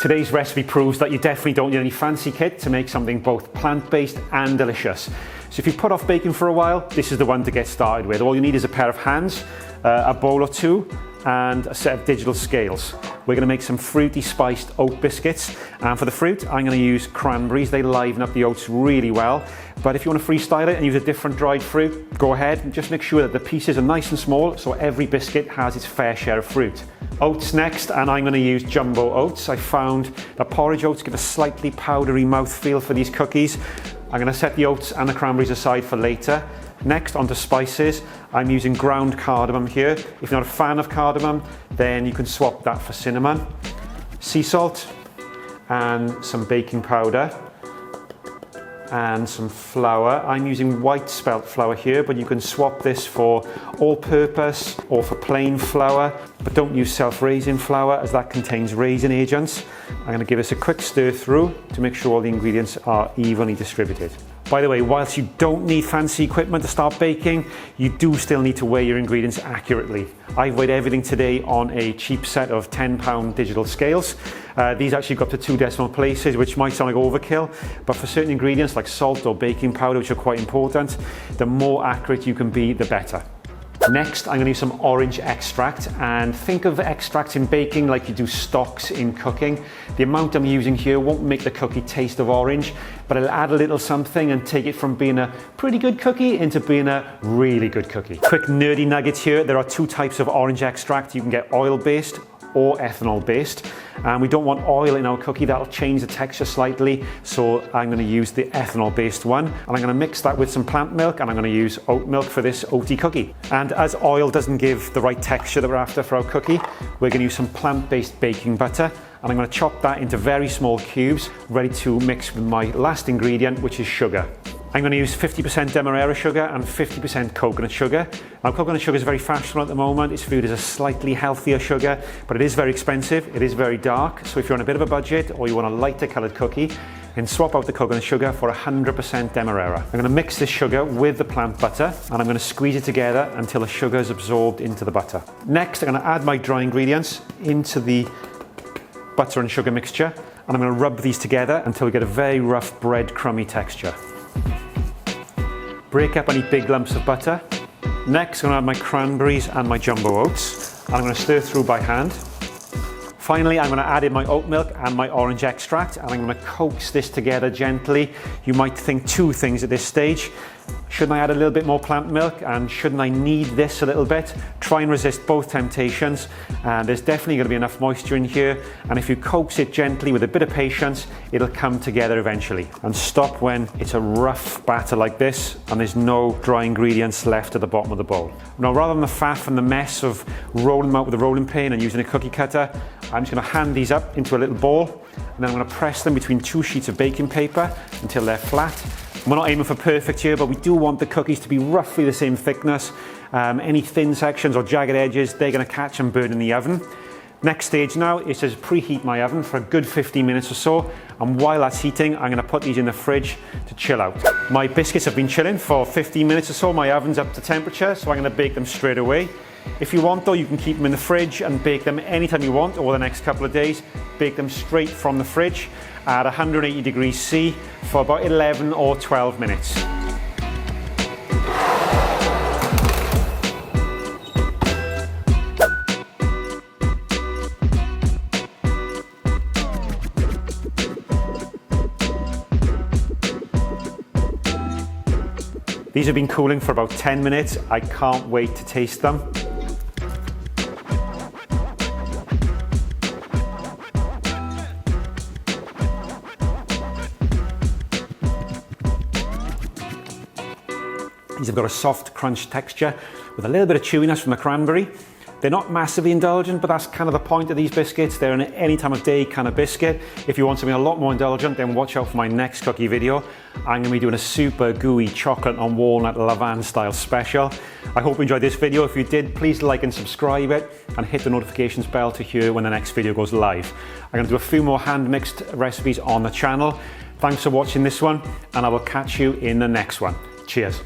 Today's recipe proves that you definitely don't need any fancy kit to make something both plant-based and delicious. So if you've put off baking for a while, this is the one to get started with. All you need is a pair of hands, a bowl or two, and a set of digital scales. We're going to make some fruity spiced oat biscuits, and for the fruit I'm going to use cranberries. They liven up the oats really well, but if you want to freestyle it and use a different dried fruit, go ahead and just make sure that the pieces are nice and small so every biscuit has its fair share of fruit. Oats next, and I'm going to use jumbo oats. I found that porridge oats give a slightly powdery mouthfeel for these cookies. I'm going to set the oats and the cranberries aside for later. Next, onto spices. I'm using ground cardamom here. If you're not a fan of cardamom, then you can swap that for cinnamon. Sea salt and some baking powder and some flour. I'm using white spelt flour here, but you can swap this for all-purpose or for plain flour, but don't use self-raising flour as that contains raisin agents. I'm going to give this a quick stir through to make sure all the ingredients are evenly distributed. By the way, whilst you don't need fancy equipment to start baking, you do still need to weigh your ingredients accurately. I've weighed everything today on a cheap set of £10 digital scales. These actually go up to 2 decimal places, which might sound like overkill, but for certain ingredients like salt or baking powder, which are quite important, the more accurate you can be, the better. Next, I'm going to use some orange extract, and think of extracts in baking like you do stocks in cooking. The amount I'm using here won't make the cookie taste of orange, but it'll add a little something and take it from being a pretty good cookie into being a really good cookie. Quick nerdy nuggets here. There are 2 types of orange extract. You can get oil-based or ethanol-based, and we don't want oil in our cookie. That'll change the texture slightly, so I'm going to use the ethanol-based one, and I'm going to mix that with some plant milk, and I'm going to use oat milk for this oaty cookie. And as oil doesn't give the right texture that we're after for our cookie, we're going to use some plant-based baking butter, and I'm going to chop that into very small cubes, ready to mix with my last ingredient, which is sugar. I'm going to use 50% demerara sugar and 50% coconut sugar. Now, coconut sugar is very fashionable at the moment. It's viewed as a slightly healthier sugar, but it is very expensive. It is very dark. So if you're on a bit of a budget or you want a lighter coloured cookie, then swap out the coconut sugar for 100% demerara. I'm going to mix this sugar with the plant butter, and I'm going to squeeze it together until the sugar is absorbed into the butter. Next, I'm going to add my dry ingredients into the butter and sugar mixture, and I'm going to rub these together until we get a very rough breadcrumby texture. Break up any big lumps of butter. Next, I'm going to add my cranberries and my jumbo oats. I'm going to stir through by hand. Finally, I'm going to add in my oat milk and my orange extract, and I'm going to coax this together gently. You might think 2 things at this stage. Shouldn't I add a little bit more plant milk, and shouldn't I knead this a little bit? Try and resist both temptations. There's definitely going to be enough moisture in here, and if you coax it gently with a bit of patience, it'll come together eventually. And stop when it's a rough batter like this and there's no dry ingredients left at the bottom of the bowl. Now, rather than the faff and the mess of rolling them out with a rolling pin and using a cookie cutter, I'm just going to hand these up into a little ball, and then I'm going to press them between 2 sheets of baking paper until they're flat. We're not aiming for perfect here, but we do want the cookies to be roughly the same thickness. Any thin sections or jagged edges, they're going to catch and burn in the oven. Next stage now is to preheat my oven for a good 15 minutes or so, and while that's heating, I'm going to put these in the fridge to chill out. My biscuits have been chilling for 15 minutes or so. My oven's up to temperature, so I'm going to bake them straight away. If you want though, you can keep them in the fridge and bake them anytime you want over the next couple of days. Bake them straight from the fridge at 180 degrees C for about 11 or 12 minutes. These have been cooling for about 10 minutes. I can't wait to taste them. These have got a soft crunch texture with a little bit of chewiness from the cranberry. They're not massively indulgent, but that's kind of the point of these biscuits. They're an any time of day kind of biscuit. If you want something a lot more indulgent, then watch out for my next cookie video. I'm going to be doing a super gooey chocolate and walnut Lavande style special. I hope you enjoyed this video. If you did, please like and subscribe it and hit the notifications bell to hear when the next video goes live. I'm going to do a few more hand mixed recipes on the channel. Thanks for watching this one, and I will catch you in the next one. Cheers.